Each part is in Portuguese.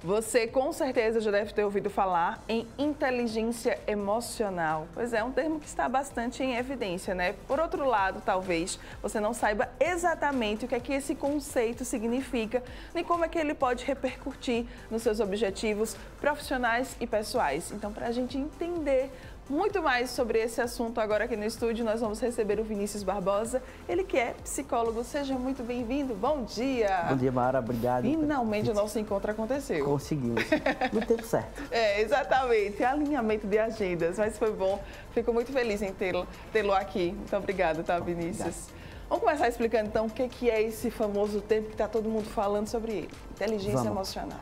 Você com certeza já deve ter ouvido falar em inteligência emocional. Pois é um termo que está bastante em evidência, né? Por outro lado, talvez você não saiba exatamente o que é que esse conceito significa, nem como é que ele pode repercutir nos seus objetivos profissionais e pessoais. Então, para a gente entender muito mais sobre esse assunto agora aqui no estúdio, nós vamos receber o Vinícius Barbosa, ele que é psicólogo. Seja muito bem-vindo, bom dia! Bom dia, Mara, obrigado. Finalmente o nosso encontro aconteceu. Conseguimos, no tempo certo. Exatamente, alinhamento de agendas, mas foi bom, fico muito feliz em tê-lo aqui. Muito obrigada, tá, Vinícius? Obrigado. Vamos começar explicando então o que é esse famoso termo que está todo mundo falando sobre ele, inteligência emocional.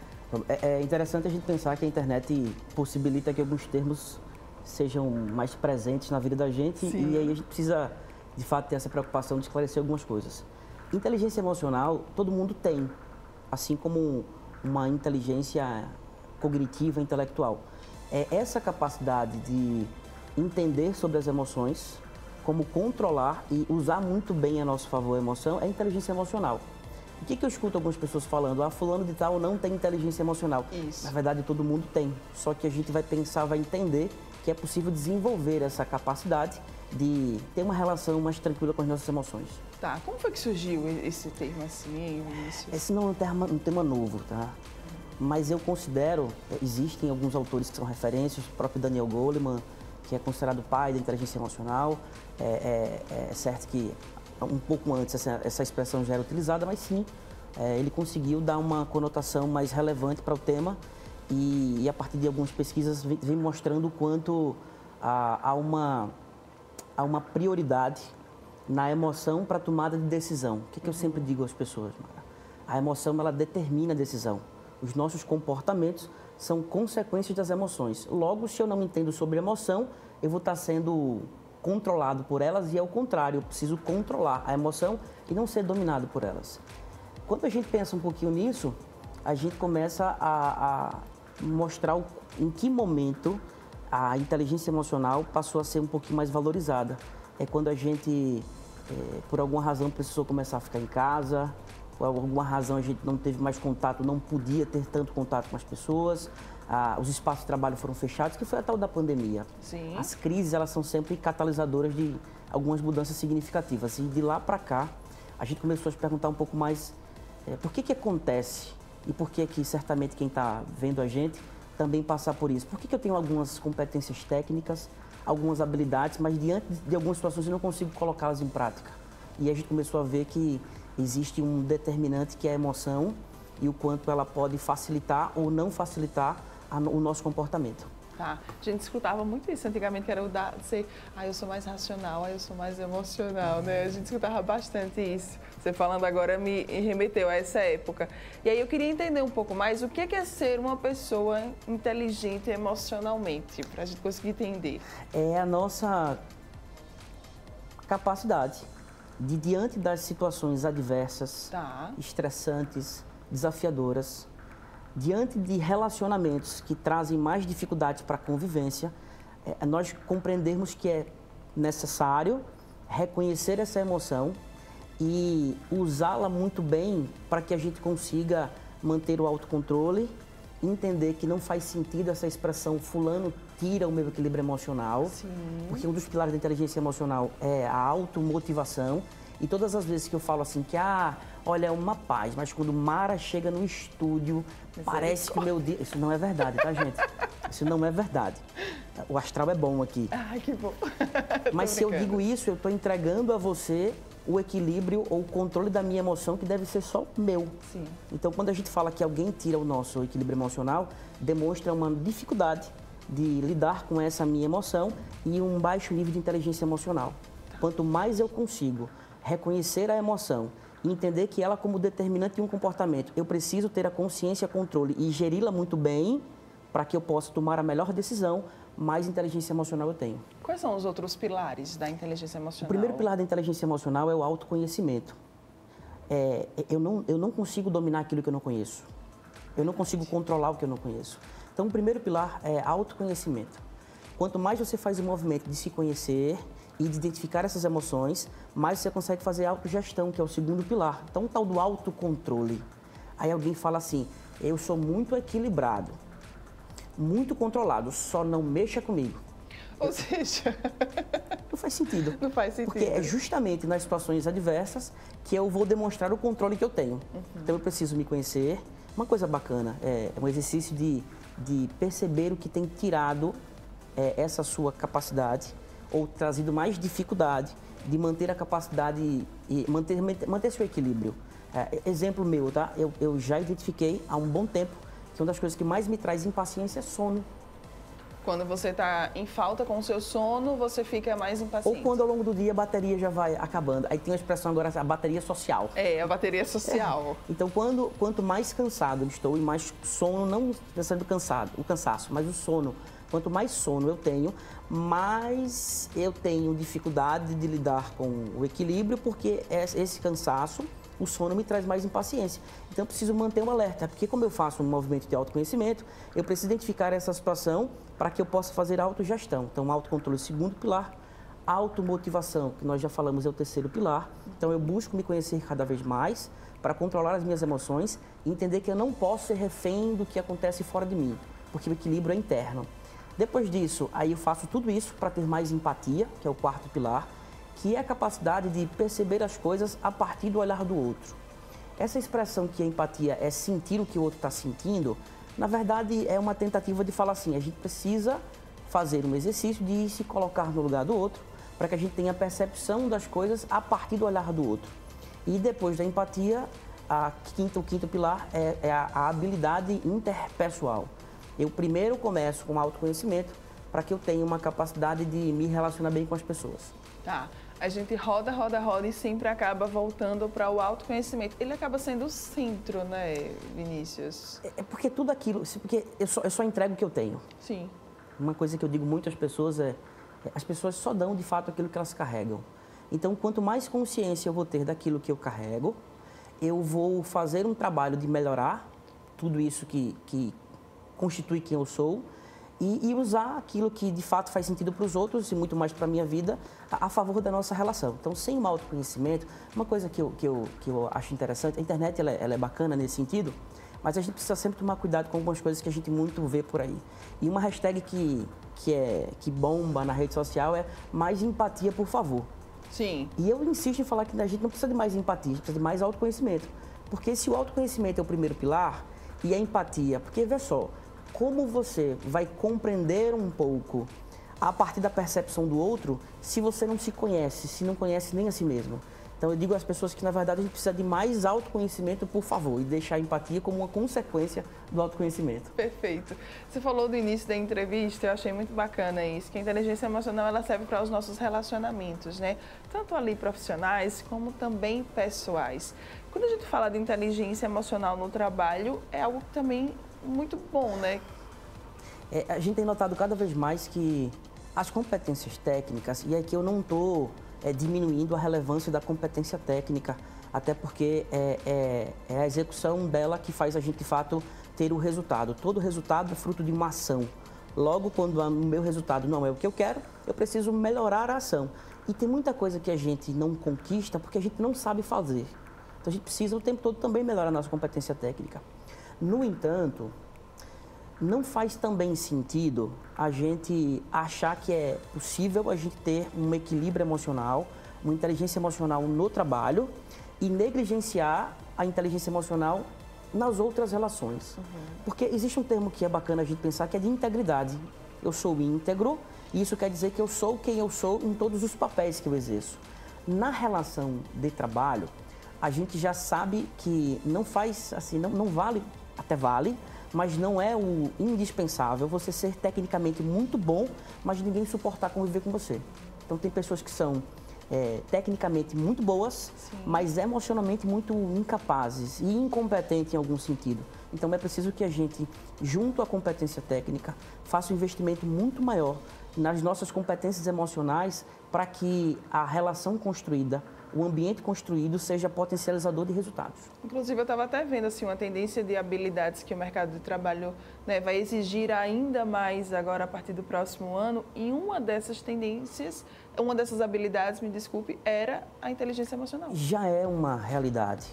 É interessante a gente pensar que a internet possibilita que alguns termos sejam mais presentes na vida da gente. Sim. E aí a gente precisa, de fato, ter essa preocupação de esclarecer algumas coisas. Inteligência emocional, todo mundo tem, assim como uma inteligência cognitiva, intelectual. É essa capacidade de entender sobre as emoções, como controlar e usar muito bem a nosso favor a emoção, é inteligência emocional. O que eu escuto algumas pessoas falando? Ah, fulano de tal não tem inteligência emocional. Isso. Na verdade, todo mundo tem, só que a gente vai pensar, vai entender que é possível desenvolver essa capacidade de ter uma relação mais tranquila com as nossas emoções. Tá, como foi que surgiu esse termo assim, Vinícius? Esse não é um tema novo, tá? Mas eu considero, existem alguns autores que são referências, o próprio Daniel Goleman, que é considerado o pai da inteligência emocional. É certo que um pouco antes essa expressão já era utilizada, mas sim, ele conseguiu dar uma conotação mais relevante para o tema. E a partir de algumas pesquisas vem mostrando o quanto há uma prioridade na emoção para a tomada de decisão. O que eu sempre digo às pessoas, Mara? A emoção, ela determina a decisão. Os nossos comportamentos são consequências das emoções. Logo, se eu não entendo sobre emoção, eu vou estar sendo controlado por elas e ao contrário, eu preciso controlar a emoção e não ser dominado por elas. Quando a gente pensa um pouquinho nisso, a gente começa a mostrar em que momento a inteligência emocional passou a ser um pouquinho mais valorizada. É quando a gente, por alguma razão, precisou começar a ficar em casa, por alguma razão a gente não teve mais contato, não podia ter tanto contato com as pessoas, os espaços de trabalho foram fechados, que foi a tal da pandemia. Sim. As crises, elas são sempre catalisadoras de algumas mudanças significativas. E de lá para cá, a gente começou a se perguntar um pouco mais por que acontece. E por que certamente quem está vendo a gente também passar por isso? Por que eu tenho algumas competências técnicas, algumas habilidades, mas diante de algumas situações eu não consigo colocá-las em prática? E a gente começou a ver que existe um determinante que é a emoção e o quanto ela pode facilitar ou não facilitar o nosso comportamento. Tá. A gente escutava muito isso antigamente, que era o da ser, eu sou mais racional, eu sou mais emocional, né? A gente escutava bastante isso. Você falando agora me remeteu a essa época. E aí eu queria entender um pouco mais o que é ser uma pessoa inteligente emocionalmente, para a gente conseguir entender. É a nossa capacidade de, diante das situações adversas, estressantes, desafiadoras, diante de relacionamentos que trazem mais dificuldades para a convivência, nós compreendermos que é necessário reconhecer essa emoção e usá-la muito bem para que a gente consiga manter o autocontrole, entender que não faz sentido essa expressão fulano tira o meu equilíbrio emocional. Sim. Porque um dos pilares da inteligência emocional é a automotivação. E todas as vezes que eu falo assim que, olha, é uma paz, mas quando Mara chega no estúdio, parece que o meu dia... Isso não é verdade, tá, gente? Isso não é verdade. O astral é bom aqui. Que bom. Mas se eu digo isso, eu estou entregando a você o equilíbrio ou o controle da minha emoção, que deve ser só meu. Sim. Então, quando a gente fala que alguém tira o nosso equilíbrio emocional, demonstra uma dificuldade de lidar com essa minha emoção e um baixo nível de inteligência emocional. Quanto mais eu consigo reconhecer a emoção e entender que ela como determinante de um comportamento, eu preciso ter a consciência, controle e geri-la muito bem para que eu possa tomar a melhor decisão, mais inteligência emocional eu tenho. Quais são os outros pilares da inteligência emocional? O primeiro pilar da inteligência emocional é o autoconhecimento. Eu não consigo dominar aquilo que eu não conheço. Eu não consigo controlar o que eu não conheço. Então, o primeiro pilar é autoconhecimento. Quanto mais você faz o movimento de se conhecer e de identificar essas emoções, mais você consegue fazer autogestão, que é o segundo pilar. Então, o tal do autocontrole. Aí alguém fala assim, eu sou muito equilibrado, muito controlado, só não mexa comigo. Ou seja... Não faz sentido. Não faz sentido. Porque é justamente nas situações adversas que eu vou demonstrar o controle que eu tenho. Então eu preciso me conhecer. Uma coisa bacana, é um exercício de perceber o que tem tirado essa sua capacidade ou trazido mais dificuldade de manter a capacidade e manter seu equilíbrio. Exemplo meu, tá? Eu já identifiquei há um bom tempo que uma das coisas que mais me traz impaciência é sono. Quando você está em falta com o seu sono, você fica mais impaciente. Ou quando ao longo do dia a bateria já vai acabando. Aí tem a expressão agora, a bateria social. A bateria social. Então, quanto mais cansado eu estou e mais sono, não pensando o cansaço, mas o sono. Quanto mais sono eu tenho, mais eu tenho dificuldade de lidar com o equilíbrio, porque esse cansaço, o sono me traz mais impaciência. Então, eu preciso manter um alerta, porque como eu faço um movimento de autoconhecimento, eu preciso identificar essa situação para que eu possa fazer autogestão. Então, autocontrole, segundo pilar, automotivação, que nós já falamos, é o terceiro pilar. Então, eu busco me conhecer cada vez mais para controlar as minhas emoções e entender que eu não posso ser refém do que acontece fora de mim, porque o equilíbrio é interno. Depois disso, aí eu faço tudo isso para ter mais empatia, que é o quarto pilar, que é a capacidade de perceber as coisas a partir do olhar do outro. Essa expressão que a empatia é sentir o que o outro está sentindo, na verdade é uma tentativa de falar assim, a gente precisa fazer um exercício de se colocar no lugar do outro, para que a gente tenha a percepção das coisas a partir do olhar do outro. E depois da empatia, o quinto pilar é a habilidade interpessoal. Eu primeiro começo com autoconhecimento para que eu tenha uma capacidade de me relacionar bem com as pessoas. Tá. A gente roda e sempre acaba voltando para o autoconhecimento. Ele acaba sendo o centro, né, Vinícius? É porque tudo aquilo... Porque eu só entrego o que eu tenho. Sim. Uma coisa que eu digo muito às pessoas as pessoas só dão de fato aquilo que elas carregam. Então, quanto mais consciência eu vou ter daquilo que eu carrego, eu vou fazer um trabalho de melhorar tudo isso que constitui quem eu sou e usar aquilo que de fato faz sentido para os outros e muito mais para a minha vida a favor da nossa relação. Então, sem um autoconhecimento, uma coisa que eu acho interessante, a internet ela é bacana nesse sentido, mas a gente precisa sempre tomar cuidado com algumas coisas que a gente muito vê por aí. E uma hashtag que bomba na rede social é mais empatia, por favor. Sim. E eu insisto em falar que a gente não precisa de mais empatia, a gente precisa de mais autoconhecimento. Porque se o autoconhecimento é o primeiro pilar e a empatia, porque vê só, como você vai compreender um pouco a partir da percepção do outro se você não se conhece, se não conhece nem a si mesmo? Então eu digo às pessoas que na verdade a gente precisa de mais autoconhecimento, por favor, e deixar a empatia como uma consequência do autoconhecimento. Perfeito. Você falou do início da entrevista, eu achei muito bacana isso, que a inteligência emocional ela serve para os nossos relacionamentos, né? Tanto ali profissionais como também pessoais. Quando a gente fala de inteligência emocional no trabalho, é algo também muito bom, né? A gente tem notado cada vez mais que as competências técnicas, e aqui eu não estou diminuindo a relevância da competência técnica, até porque é a execução dela que faz a gente, de fato, ter o resultado. Todo resultado é fruto de uma ação. Logo, quando o meu resultado não é o que eu quero, eu preciso melhorar a ação. E tem muita coisa que a gente não conquista porque a gente não sabe fazer. Então, a gente precisa o tempo todo também melhorar a nossa competência técnica. No entanto, não faz também sentido a gente achar que é possível a gente ter um equilíbrio emocional, uma inteligência emocional no trabalho e negligenciar a inteligência emocional nas outras relações. Porque existe um termo que é bacana a gente pensar que é de integridade. Eu sou íntegro e isso quer dizer que eu sou quem eu sou em todos os papéis que eu exerço. Na relação de trabalho, a gente já sabe que não faz assim, não vale, até vale, mas não é o indispensável você ser tecnicamente muito bom, mas ninguém suportar conviver com você. Então, tem pessoas que são tecnicamente muito boas, sim, mas emocionalmente muito incapazes e incompetentes em algum sentido. Então, é preciso que a gente, junto à competência técnica, faça um investimento muito maior nas nossas competências emocionais para que a relação construída, o ambiente construído seja potencializador de resultados. Inclusive, eu estava até vendo assim, uma tendência de habilidades que o mercado de trabalho, né, vai exigir ainda mais agora a partir do próximo ano. E uma dessas tendências, uma dessas habilidades, me desculpe, era a inteligência emocional. Já é uma realidade.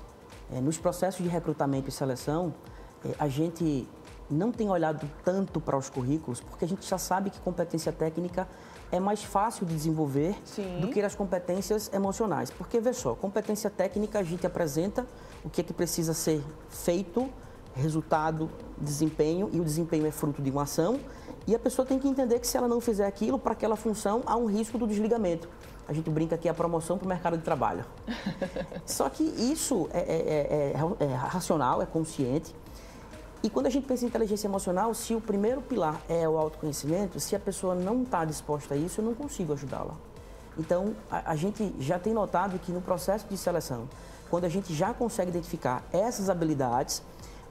Nos processos de recrutamento e seleção, a gente não tem olhado tanto para os currículos, porque a gente já sabe que competência técnica é mais fácil de desenvolver do que as competências emocionais. Porque, vê só, competência técnica a gente apresenta o que é que precisa ser feito, resultado, desempenho, e o desempenho é fruto de uma ação, e a pessoa tem que entender que se ela não fizer aquilo, para aquela função, há um risco do desligamento. A gente brinca que é a promoção para o mercado de trabalho. Só que isso é racional, é consciente. E quando a gente pensa em inteligência emocional, se o primeiro pilar é o autoconhecimento, se a pessoa não está disposta a isso, eu não consigo ajudá-la. Então, a gente já tem notado que no processo de seleção, quando a gente já consegue identificar essas habilidades,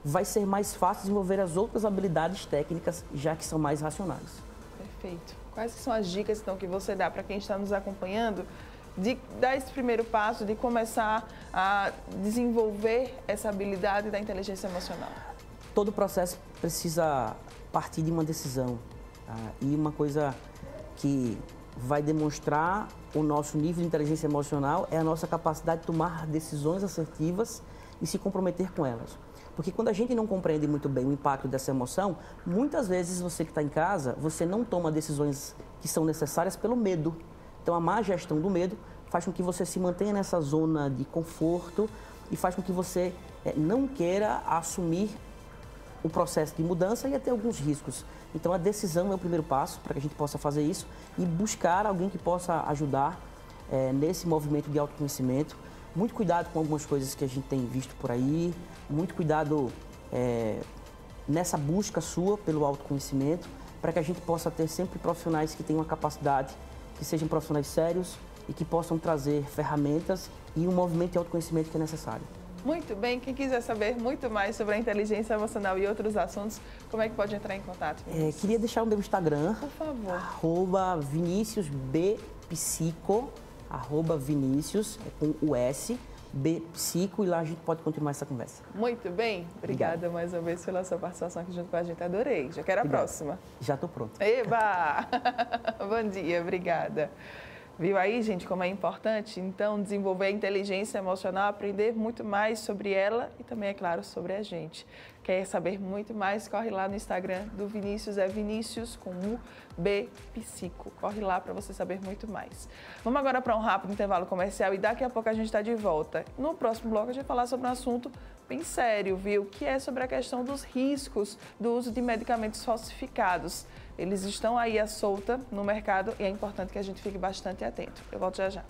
vai ser mais fácil desenvolver as outras habilidades técnicas, já que são mais racionais. Perfeito. Quais são as dicas, então, que você dá para quem está nos acompanhando de dar esse primeiro passo, de começar a desenvolver essa habilidade da inteligência emocional? Todo processo precisa partir de uma decisão. Tá? E uma coisa que vai demonstrar o nosso nível de inteligência emocional é a nossa capacidade de tomar decisões assertivas e se comprometer com elas. Porque quando a gente não compreende muito bem o impacto dessa emoção, muitas vezes você que está em casa, você não toma decisões que são necessárias pelo medo. Então a má gestão do medo faz com que você se mantenha nessa zona de conforto e faz com que você não queira assumir o processo de mudança e até alguns riscos. Então a decisão é o primeiro passo para que a gente possa fazer isso e buscar alguém que possa ajudar nesse movimento de autoconhecimento. Muito cuidado com algumas coisas que a gente tem visto por aí, muito cuidado nessa busca sua pelo autoconhecimento, para que a gente possa ter sempre profissionais que tenham uma capacidade, que sejam profissionais sérios e que possam trazer ferramentas e um movimento de autoconhecimento que é necessário. Muito bem, quem quiser saber muito mais sobre a inteligência emocional e outros assuntos, como é que pode entrar em contato? Queria deixar o meu Instagram, por favor. @ViniciusBPsico, @Vinicius, com o S, Bpsico, e lá a gente pode continuar essa conversa. Muito bem, obrigada mais uma vez pela sua participação aqui junto com a gente, adorei. Já quero a próxima. Já estou pronto. Eba! Bom dia, obrigada. Viu aí, gente, como é importante, então, desenvolver a inteligência emocional, aprender muito mais sobre ela e também, é claro, sobre a gente. Quer saber muito mais? Corre lá no Instagram do Vinícius, é Vinícius com U, B, Psico. Corre lá para você saber muito mais. Vamos agora para um rápido intervalo comercial e daqui a pouco a gente está de volta. No próximo bloco a gente vai falar sobre um assunto bem sério, viu? Que é sobre a questão dos riscos do uso de medicamentos falsificados. Eles estão aí à solta no mercado e é importante que a gente fique bastante atento. Eu volto já já.